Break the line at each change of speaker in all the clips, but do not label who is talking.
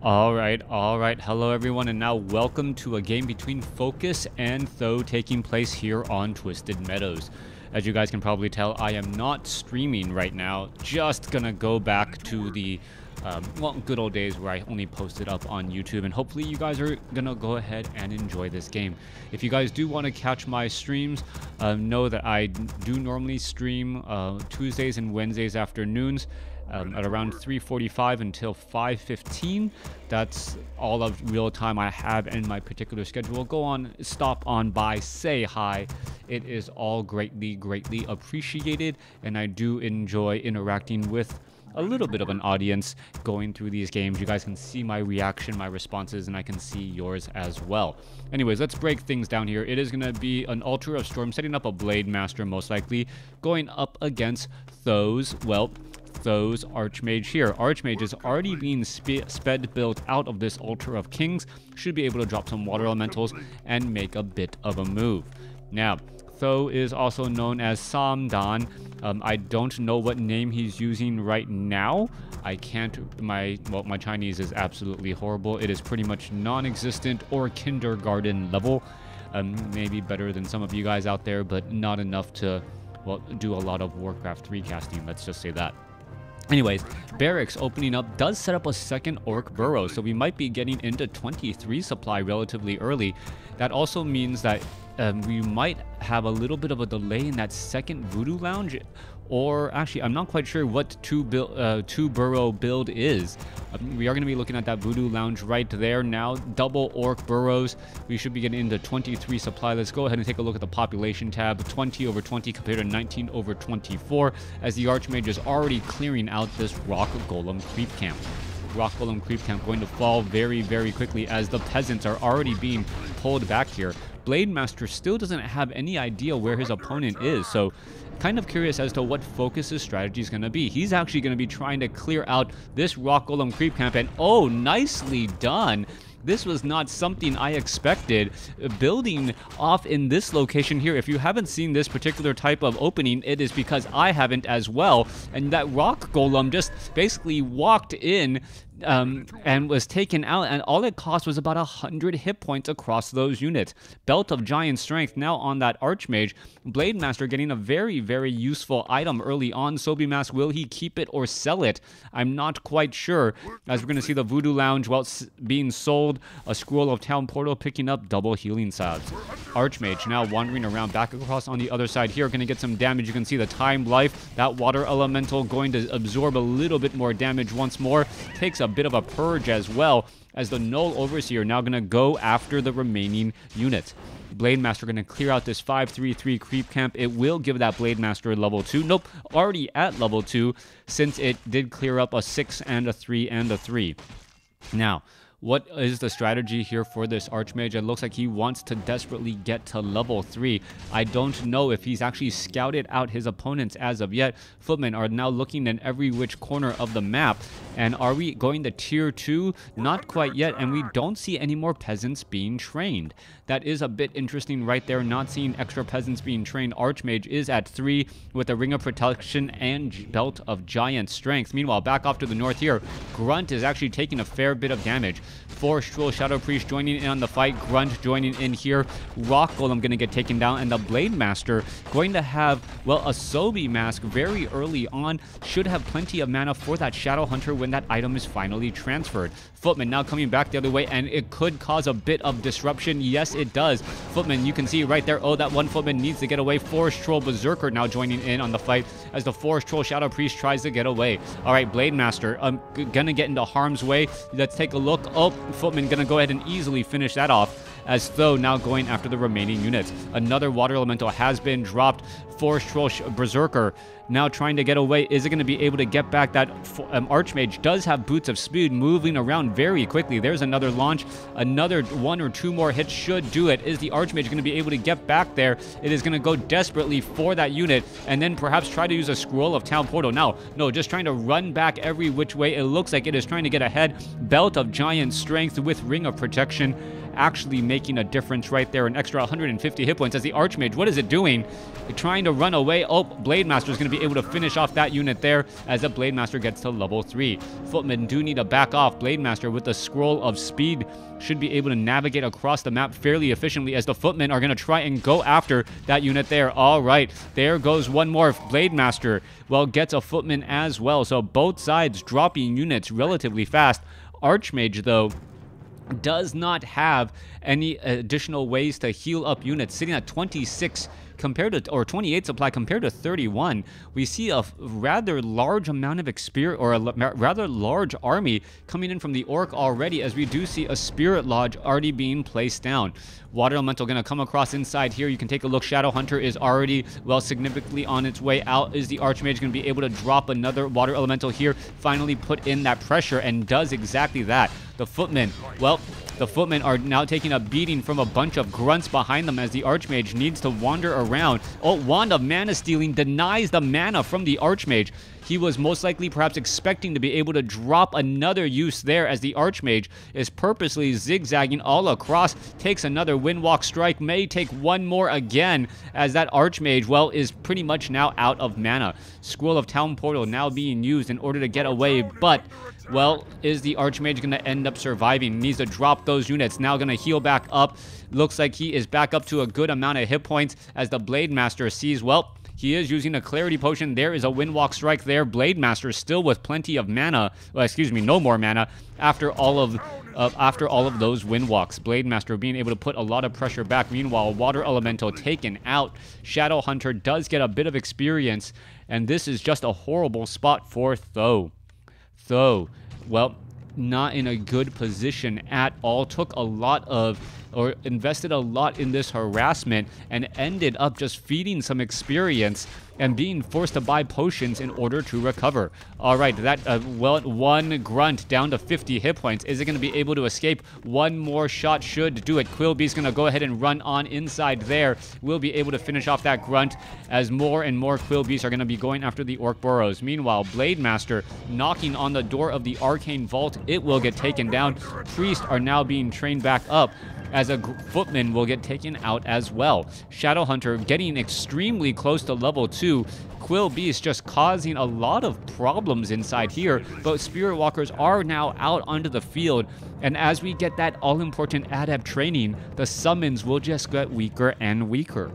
All right. Hello, everyone, and now welcome to a game between Focus and Th000 taking place here on Twisted Meadows. As you guys can probably tell, I am not streaming right now. Just gonna go back to the good old days where I only posted up on YouTube, and hopefully you guys are gonna go ahead and enjoy this game. If you guys do want to catch my streams, know that I do normally stream Tuesdays and Wednesdays afternoons. At around 3:45 until 5:15. That's all of real time I have in my particular schedule. Go on, stop on by, say hi. It is all greatly appreciated, and I do enjoy interacting with a little bit of an audience going through these games. You guys can see my reaction, my responses, and I can see yours as well. Anyways, let's break things down here. It is going to be an Altar of Storm, setting up a Blade Master most likely, going up against Th000's, Th000's Archmage here. Archmage is already being sped built out of this Altar of Kings, should be able to drop some water elementals and make a bit of a move. Now, Th000 is also known as Samdan. I don't know what name he's using right now. I can't, my Chinese is absolutely horrible. It is pretty much non-existent or kindergarten level. Maybe better than some of you guys out there, but not enough to, do a lot of WarCraft 3 casting, let's just say that. Anyways, Barracks opening up does set up a second Orc Burrow, so we might be getting into 23 supply relatively early. That also means that we might have a little bit of a delay in that second Voodoo Lounge, or actually, I'm not quite sure what two burrow build is. We are going to be looking at that Voodoo Lounge right there now. Double Orc Burrows. We should be getting into 23 supply. Let's go ahead and take a look at the population tab. 20 over 20 compared to 19 over 24, as the Archmage is already clearing out this Rock Golem Creep Camp. Rock Golem Creep Camp going to fall very quickly as the peasants are already being pulled back here. Blade Master still doesn't have any idea where his opponent is, so kind of curious as to what Focus's strategy is going to be. He's actually going to be trying to clear out this Rock Golem Creep Camp, and oh, nicely done. This was not something I expected. Building off in this location here, if you haven't seen this particular type of opening, it is because I haven't as well. And that Rock Golem just basically walked in and was taken out, and all it cost was about 100 hit points across those units. Belt of Giant Strength now on that Archmage. Blade Master getting a very useful item early on. Sobi Mask, will he keep it or sell it? I'm not quite sure, as we're going to see the Voodoo Lounge being sold. A Scroll of Town Portal picking up double healing salves. Archmage now wandering around back across on the other side here, going to get some damage. You can see the Timed Life, that Water Elemental going to absorb a little bit more damage once more. Takes a bit of a purge as well, as the Null Overseer now going to go after the remaining units. Blade Master going to clear out this 5/3/3 creep camp. It will give that Blade Master level 2. Nope, already at level 2, since it did clear up a 6 and a 3 and a 3. Now, what is the strategy here for this Archmage? It looks like he wants to desperately get to level 3. I don't know if he's actually scouted out his opponents as of yet. Footmen are now looking in every which corner of the map. And are we going to tier 2? Not quite yet, and we don't see any more peasants being trained. That is a bit interesting right there, not seeing extra peasants being trained. Archmage is at 3 with a Ring of Protection and Belt of Giant Strength. Meanwhile, back off to the north here, Grunt is actually taking a fair bit of damage. Forest Troll, Shadow Priest joining in on the fight. Grunt joining in here. Rock Golem going to get taken down, and the Blade Master going to have, a Sobi Mask very early on. Should have plenty of mana for that Shadow Hunter when that item is finally transferred. Footman now coming back the other way, and it could cause a bit of disruption. Yes, it does. Footman, you can see right there, that one Footman needs to get away. Forest Troll Berserker now joining in on the fight as the Forest Troll Shadow Priest tries to get away. All right, Blade Master gonna get into harm's way. Let's take a look. Footman gonna go ahead and easily finish that off, as Th000 now going after the remaining units. Another Water Elemental has been dropped. Forest Troll Berserker now trying to get away. Is it going to be able to get back? That Archmage does have Boots of Speed, moving around very quickly. There's another launch. Another 1 or 2 more hits should do it. Is the Archmage going to be able to get back there? It is going to go desperately for that unit, and then perhaps try to use a Scroll of Town Portal. No, just trying to run back every which way. It looks like it is trying to get ahead. Belt of Giant Strength with Ring of Protection actually making a difference right there. An extra 150 hit points as the Archmage, what is it doing? Trying to run away. Blade Master is going to be be able to finish off that unit there as the Blade Master gets to level 3. Footmen do need to back off. Blade Master with the scroll of speed should be able to navigate across the map fairly efficiently as the Footmen are going to try and go after that unit there. All right, there goes one more. Blade Master, well, gets a Footman as well. So both sides dropping units relatively fast. Archmage, though, does not have any additional ways to heal up units, sitting at 26 compared to, or 28 supply compared to 31. We see a rather large amount of experience, or a rather large army coming in from the Orc already, as we do see a Spirit Lodge already being placed down. Water Elemental going to come across inside here. You can take a look. Shadow Hunter is already, well, significantly on its way out. Is the Archmage going to be able to drop another Water Elemental here? Finally put in that pressure and does exactly that. The Footmen, well, the Footmen are now taking a beating from a bunch of grunts behind them as the Archmage needs to wander around. Oh, Wand of Mana Stealing denies the mana from the Archmage. He was most likely perhaps expecting to be able to drop another use there as the Archmage is purposely zigzagging all across, takes another Windwalk Strike, may take one more again as that Archmage, well, is pretty much now out of mana. Scroll of Town Portal now being used in order to get away, but, well, is the Archmage going to end up surviving? Needs to drop those units, now going to heal back up. Looks like he is back up to a good amount of hit points as the Blade Master sees, well, he is using a Clarity Potion. There is a Windwalk Strike there. Blade Master still with plenty of mana. Well, excuse me, no more mana after all of those Windwalks. Blade Master being able to put a lot of pressure back. Meanwhile, Water Elemental taken out. Shadow Hunter does get a bit of experience, and this is just a horrible spot for Th000. Th000, well, not in a good position at all. Took a lot of, or invested a lot in this harassment and ended up just feeding some experience and being forced to buy potions in order to recover. All right, that, well, one grunt down to 50 hit points. Is it going to be able to escape? One more shot should do it. Quillbee's going to go ahead and run on inside there. We'll be able to finish off that grunt as more and more Quillbees are going to be going after the Orc Burrows. Meanwhile, Blade Master knocking on the door of the Arcane Vault. It will get taken down. Priests are now being trained back up, as a Footman will get taken out as well. Shadow Hunter getting extremely close to level 2. Quillbeast just causing a lot of problems inside here, but Spirit Walkers are now out onto the field, and as we get that all-important adept training, the summons will just get weaker and weaker.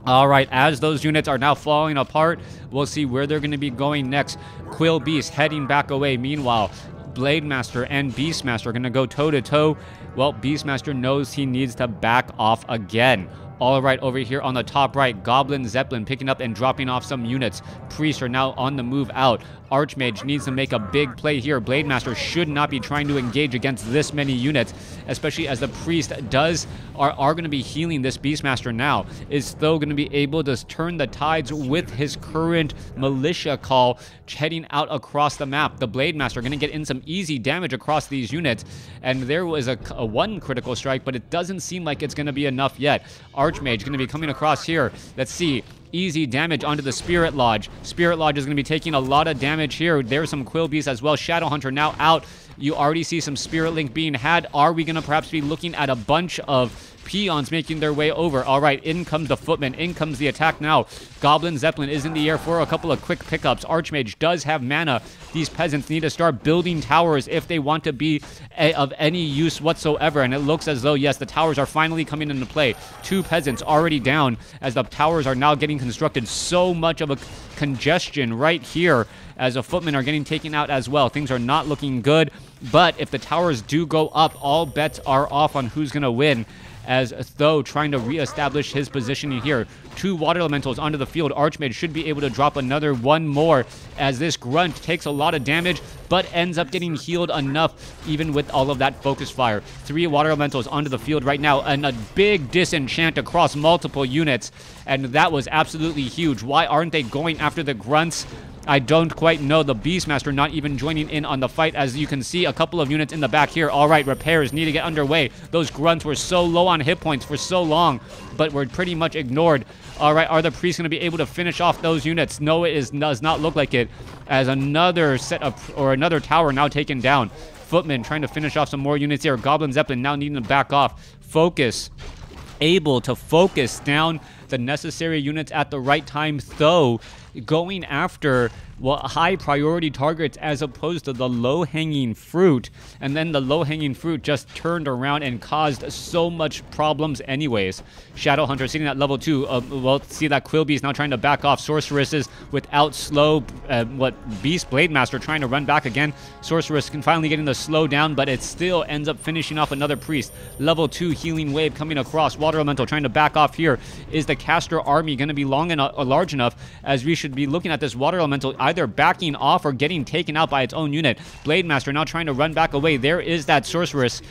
All right, as those units are now falling apart, we'll see where they're going to be going next. Quillbeast heading back away. Meanwhile, Blade Master and Beastmaster are going to go toe-to-toe. Well, Beastmaster knows he needs to back off again. All right, over here on the top right, Goblin Zeppelin picking up and dropping off some units. Priests are now on the move out. Archmage needs to make a big play here. Blade Master should not be trying to engage against this many units, especially as the Priest are going to be healing this Beastmaster now. Is Th000 going to be able to turn the tides with his current militia call heading out across the map? The Blade Master going to get in some easy damage across these units, and there was a one critical strike, but it doesn't seem like it's going to be enough yet. Archmage going to be coming across here. Let's see. Easy damage onto the Spirit Lodge. Spirit Lodge is going to be taking a lot of damage here. There's some Quillbees as well. Shadow Hunter now out. You already see some Spirit Link being had. Are we going to perhaps be looking at a bunch of peons making their way over? All right, in comes the Footman. In comes the attack now. Goblin Zeppelin is in the air for a couple of quick pickups. Archmage does have mana. These peasants need to start building towers if they want to be of any use whatsoever. And it looks as though, yes, the towers are finally coming into play. 2 peasants already down as the towers are now getting constructed. So much of a congestion right here as the Footmen are getting taken out as well. Things are not looking good. But if the towers do go up, all bets are off on who's going to win, as Th000 trying to reestablish his positioning here. 2 Water Elementals onto the field. Archmage should be able to drop another one more as this Grunt takes a lot of damage, but ends up getting healed enough even with all of that focus fire. 3 Water Elementals onto the field right now, and a big disenchant across multiple units, and that was absolutely huge. Why aren't they going after the Grunts? I don't quite know. The Beastmaster not even joining in on the fight, as you can see a couple of units in the back here. All right, repairs need to get underway. Those Grunts were so low on hit points for so long, but were pretty much ignored. All right, are the Priests going to be able to finish off those units? No, does not look like it, as another set of, or another tower now taken down. Footman trying to finish off some more units here. Goblin Zeppelin now needing to back off. Focus. Able to focus down the necessary units at the right time. Th000 going after, well, high priority targets as opposed to the low-hanging fruit. And then the low-hanging fruit just turned around and caused so much problems anyways. Shadowhunter sitting at level 2. Well, see that Quillbeast now trying to back off. Sorceresses without slow. Beast Blade Master trying to run back again. Sorceress can finally getting the slow down, but it still ends up finishing off another priest. Level 2 healing wave coming across. Water Elemental trying to back off here. Is the caster army going to be large enough, as we should be looking at this Water Elemental either backing off or getting taken out by its own unit. Blade Master now trying to run back away. There is that Sorceress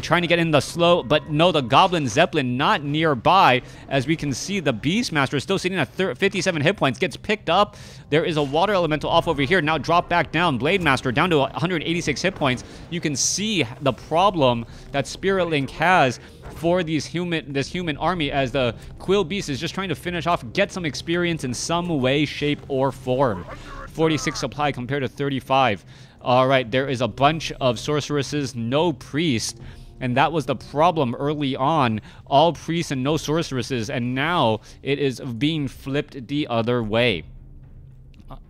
trying to get in the slow, but no, the Goblin Zeppelin not nearby. As we can see, the Beast Master is still sitting at 57 hit points, gets picked up. There is a Water Elemental off over here, now drop back down. Blade Master down to 186 hit points. You can see the problem that Spirit Link has for this human army, as the Quillbeast is just trying to finish off, get some experience in some way, shape, or form. 46 supply compared to 35. All right, there is a bunch of sorceresses, no priest. And that was the problem early on. All priests and no sorceresses. And now it is being flipped the other way.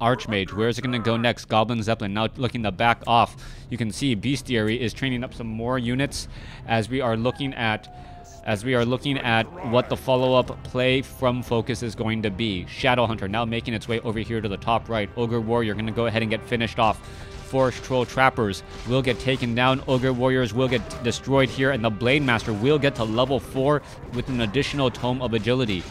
Archmage, where is it going to go next? Goblin Zeppelin now looking to back off. You can see Bestiary is training up some more units as we are looking at what the follow-up play from Focus is going to be. Shadowhunter now making its way over here to the top right. Ogre Warrior going to go ahead and get finished off. Forest Troll Trappers will get taken down. Ogre Warriors will get destroyed here, and the Blade Master will get to level 4 with an additional Tome of Agility.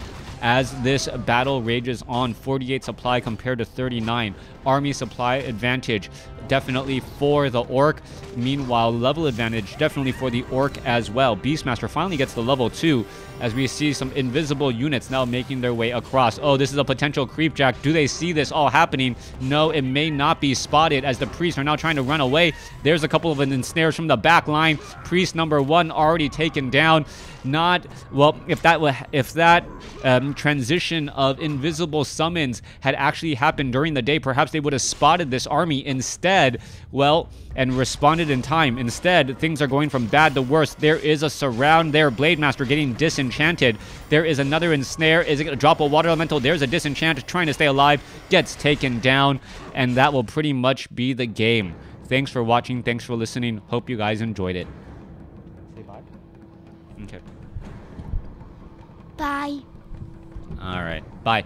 As this battle rages on, 48 supply compared to 39. Army supply advantage definitely for the Orc. Meanwhile, level advantage definitely for the Orc as well. Beastmaster finally gets to level 2 as we see some invisible units now making their way across. Oh, this is a potential creepjack. Do they see this all happening? No, it may not be spotted as the priests are now trying to run away. There's a couple of ensnares from the back line. Priest number 1 already taken down. Not, well, if that transition of invisible summons had actually happened during the day, perhaps they would have spotted this army instead, well, and responded in time. Instead, things are going from bad to worse. There is a surround there. Blade Master getting disenchanted. There is another ensnare. Is it going to drop a Water Elemental? There's a disenchant trying to stay alive. Gets taken down, and that will pretty much be the game. Thanks for watching. Thanks for listening. Hope you guys enjoyed it. Say bye. Okay.
Bye.
All right. Bye.